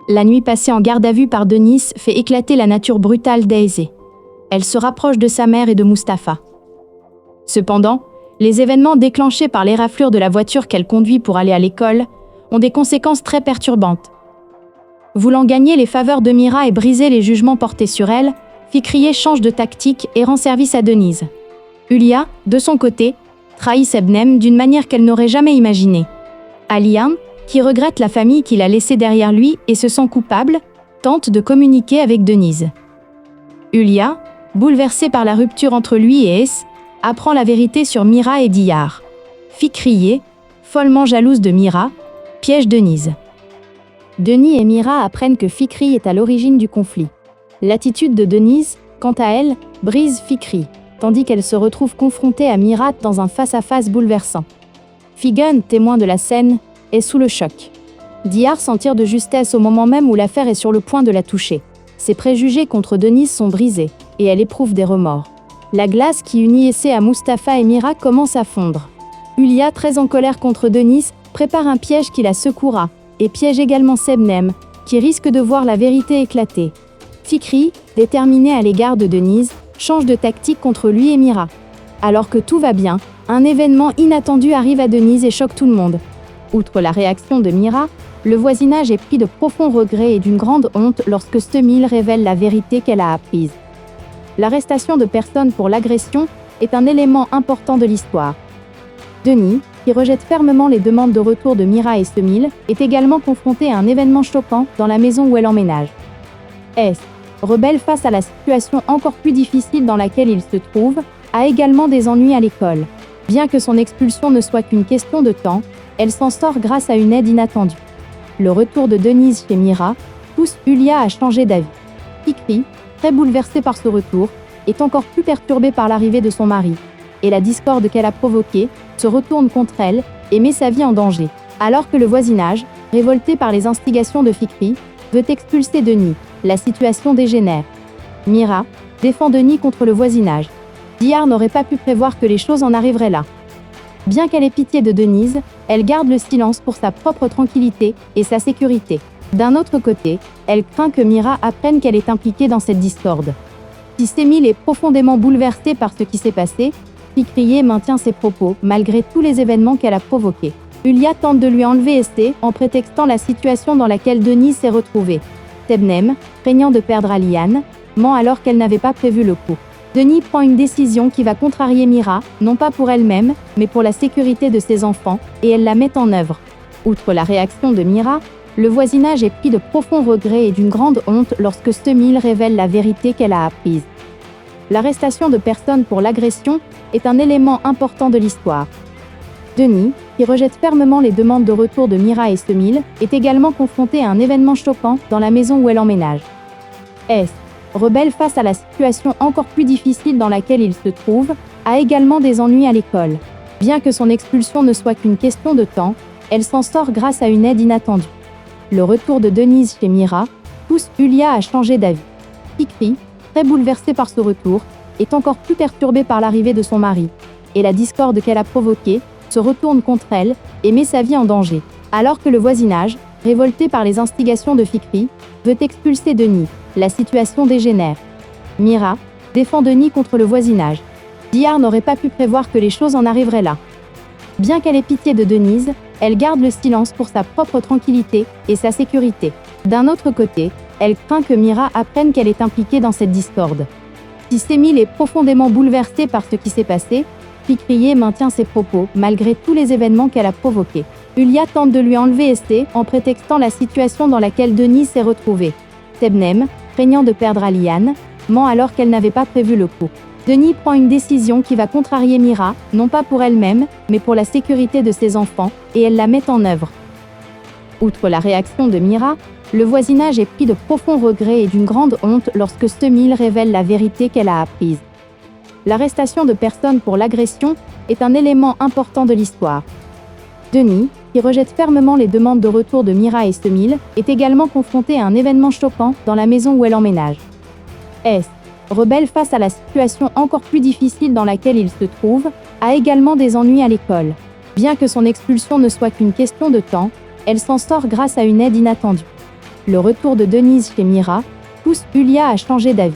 La nuit passée en garde à vue par Denise fait éclater la nature brutale d'Aizé. Elle se rapproche de sa mère et de Mustapha. Cependant, les événements déclenchés par l'éraflure de la voiture qu'elle conduit pour aller à l'école ont des conséquences très perturbantes. Voulant gagner les faveurs de Mira et briser les jugements portés sur elle, Fikriye change de tactique et rend service à Denise. Hulia, de son côté, trahit Sebnem d'une manière qu'elle n'aurait jamais imaginée. Alian, qui regrette la famille qu'il a laissée derrière lui et se sent coupable, tente de communiquer avec Denise. Hulia, bouleversée par la rupture entre lui et Es, apprend la vérité sur Mira et Diyar. Fikriye, follement jalouse de Mira, piège Denise. Denis et Mira apprennent que Fikri est à l'origine du conflit. L'attitude de Denise, quant à elle, brise Fikri, tandis qu'elle se retrouve confrontée à Mira dans un face-à-face bouleversant. Figen, témoin de la scène, est sous le choc. Diyar s'en tire de justesse au moment même où l'affaire est sur le point de la toucher. Ses préjugés contre Denise sont brisés, et elle éprouve des remords. La glace qui unit Essé à Mustapha et Mira commence à fondre. Hulia, très en colère contre Denise, prépare un piège qui la secouera, et piège également Sebnem, qui risque de voir la vérité éclater. Fikri, déterminé à l'égard de Denise, change de tactique contre lui et Mira. Alors que tout va bien, un événement inattendu arrive à Denise et choque tout le monde. Outre la réaction de Mira, le voisinage est pris de profonds regrets et d'une grande honte lorsque Stemil révèle la vérité qu'elle a apprise. L'arrestation de personnes pour l'agression est un élément important de l'histoire. Denis, qui rejette fermement les demandes de retour de Mira et Stemil, est également confronté à un événement choquant dans la maison où elle emménage. Es, rebelle face à la situation encore plus difficile dans laquelle il se trouve, a également des ennuis à l'école. Bien que son expulsion ne soit qu'une question de temps, elle s'en sort grâce à une aide inattendue. Le retour de Denise chez Mira pousse Hulia à changer d'avis. Fikri, très bouleversée par ce retour, est encore plus perturbée par l'arrivée de son mari, et la discorde qu'elle a provoquée se retourne contre elle et met sa vie en danger. Alors que le voisinage, révolté par les instigations de Fikri, veut expulser Denis, la situation dégénère. Mira défend Denis contre le voisinage. Diyar n'aurait pas pu prévoir que les choses en arriveraient là. Bien qu'elle ait pitié de Denise, elle garde le silence pour sa propre tranquillité et sa sécurité. D'un autre côté, elle craint que Mira apprenne qu'elle est impliquée dans cette discorde. Si Stemil est profondément bouleversée par ce qui s'est passé, Fikriye maintient ses propos malgré tous les événements qu'elle a provoqués. Hulia tente de lui enlever Essé en prétextant la situation dans laquelle Denise s'est retrouvée. Sebnem, craignant de perdre Alian, ment alors qu'elle n'avait pas prévu le coup. Denis prend une décision qui va contrarier Mira, non pas pour elle-même, mais pour la sécurité de ses enfants, et elle la met en œuvre. Outre la réaction de Mira, le voisinage est pris de profonds regrets et d'une grande honte lorsque Stemil révèle la vérité qu'elle a apprise. L'arrestation de personnes pour l'agression est un élément important de l'histoire. Denis, qui rejette fermement les demandes de retour de Mira et Stemil, est également confronté à un événement choquant dans la maison où elle emménage. Es, rebelle face à la situation encore plus difficile dans laquelle il se trouve, a également des ennuis à l'école. Bien que son expulsion ne soit qu'une question de temps, elle s'en sort grâce à une aide inattendue. Le retour de Denise chez Mira pousse Hulia à changer d'avis. Fikri, très bouleversée par ce retour, est encore plus perturbée par l'arrivée de son mari, et la discorde qu'elle a provoquée se retourne contre elle et met sa vie en danger. Alors que le voisinage, révolté par les instigations de Fikri, veut expulser Denis, la situation dégénère. Mira défend Denis contre le voisinage. Diyar n'aurait pas pu prévoir que les choses en arriveraient là. Bien qu'elle ait pitié de Denise, elle garde le silence pour sa propre tranquillité et sa sécurité. D'un autre côté, elle craint que Mira apprenne qu'elle est impliquée dans cette discorde. Si Stemil est profondément bouleversée par ce qui s'est passé, Fikriye maintient ses propos malgré tous les événements qu'elle a provoqués. Hulia tente de lui enlever Essé en prétextant la situation dans laquelle Denise s'est retrouvée. Sebnem, craignant de perdre Alian, ment alors qu'elle n'avait pas prévu le coup. Denis prend une décision qui va contrarier Mira, non pas pour elle-même, mais pour la sécurité de ses enfants, et elle la met en œuvre. Outre la réaction de Mira, le voisinage est pris de profonds regrets et d'une grande honte lorsque Stemil révèle la vérité qu'elle a apprise. L'arrestation de personnes pour l'agression est un élément important de l'histoire. Denis, qui rejette fermement les demandes de retour de Mira et Stemil, est également confronté à un événement choquant dans la maison où elle emménage. Es, rebelle face à la situation encore plus difficile dans laquelle il se trouve, a également des ennuis à l'école. Bien que son expulsion ne soit qu'une question de temps, elle s'en sort grâce à une aide inattendue. Le retour de Denise chez Mira pousse Yulia à changer d'avis.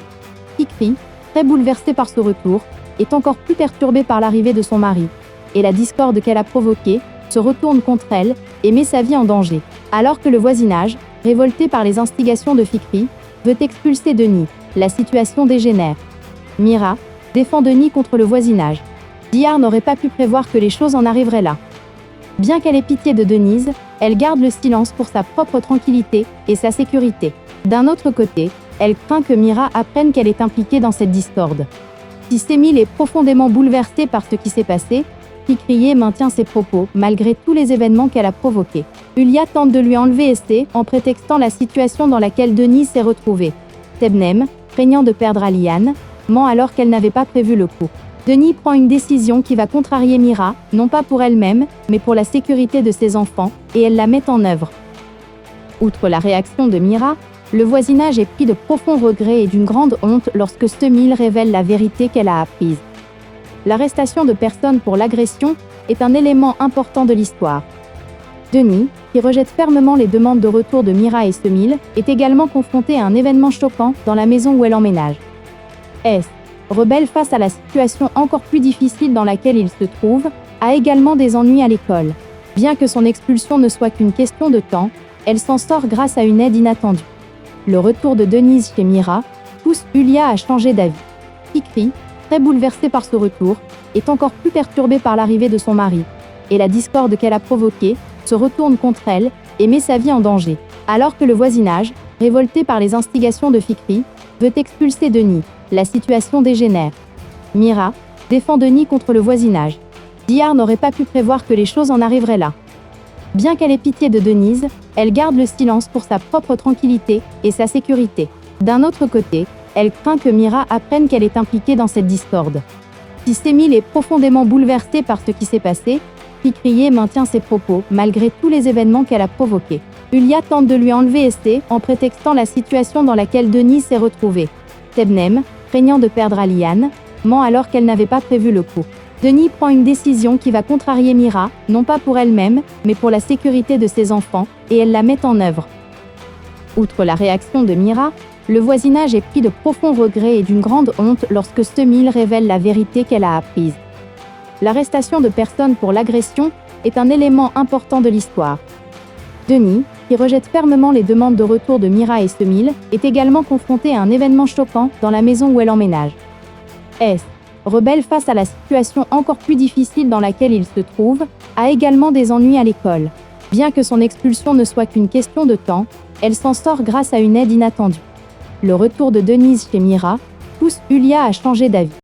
Fikri, très bouleversée par ce retour, est encore plus perturbée par l'arrivée de son mari, et la discorde qu'elle a provoquée se retourne contre elle et met sa vie en danger. Alors que le voisinage, révolté par les instigations de Fikri, veut expulser Denis, la situation dégénère. Mira défend Denis contre le voisinage. Dihar n'aurait pas pu prévoir que les choses en arriveraient là. Bien qu'elle ait pitié de Denise, elle garde le silence pour sa propre tranquillité et sa sécurité. D'un autre côté, elle craint que Mira apprenne qu'elle est impliquée dans cette discorde. Si Semil est profondément bouleversée par ce qui s'est passé, Fikriye maintient ses propos malgré tous les événements qu'elle a provoqués. Yulia tente de lui enlever Essé en prétextant la situation dans laquelle Denis s'est retrouvée. Tebnem, craignant de perdre Aliane, ment alors qu'elle n'avait pas prévu le coup. Denis prend une décision qui va contrarier Mira, non pas pour elle-même, mais pour la sécurité de ses enfants, et elle la met en œuvre. Outre la réaction de Mira, le voisinage est pris de profonds regrets et d'une grande honte lorsque Semil révèle la vérité qu'elle a apprise. L'arrestation de personnes pour l'agression est un élément important de l'histoire. Denis, qui rejette fermement les demandes de retour de Mira et Semil, est également confronté à un événement choquant dans la maison où elle emménage. S, rebelle face à la situation encore plus difficile dans laquelle il se trouve, a également des ennuis à l'école. Bien que son expulsion ne soit qu'une question de temps, elle s'en sort grâce à une aide inattendue. Le retour de Denise chez Mira pousse Yulia à changer d'avis. Fikri, très bouleversée par ce retour, est encore plus perturbée par l'arrivée de son mari, et la discorde qu'elle a provoquée se retourne contre elle et met sa vie en danger. Alors que le voisinage, révolté par les instigations de Fikri, veut expulser Denis, la situation dégénère. Mira défend Denis contre le voisinage. Dihar n'aurait pas pu prévoir que les choses en arriveraient là. Bien qu'elle ait pitié de Denise, elle garde le silence pour sa propre tranquillité et sa sécurité. D'un autre côté, elle craint que Mira apprenne qu'elle est impliquée dans cette discorde. Si Semil est profondément bouleversée par ce qui s'est passé, Fikriye maintient ses propos malgré tous les événements qu'elle a provoqués. Yulia tente de lui enlever Essé en prétextant la situation dans laquelle Denis s'est retrouvée. Tebnem, craignant de perdre Aliane, ment alors qu'elle n'avait pas prévu le coup. Denis prend une décision qui va contrarier Mira, non pas pour elle-même, mais pour la sécurité de ses enfants, et elle la met en œuvre. Outre la réaction de Mira, le voisinage est pris de profonds regrets et d'une grande honte lorsque Semil révèle la vérité qu'elle a apprise. L'arrestation de personnes pour l'agression est un élément important de l'histoire. Denis, qui rejette fermement les demandes de retour de Mira et Semil, est également confronté à un événement choquant dans la maison où elle emménage. S, rebelle face à la situation encore plus difficile dans laquelle il se trouve, a également des ennuis à l'école. Bien que son expulsion ne soit qu'une question de temps, elle s'en sort grâce à une aide inattendue. Le retour de Denise chez Mira pousse Yulia à changer d'avis.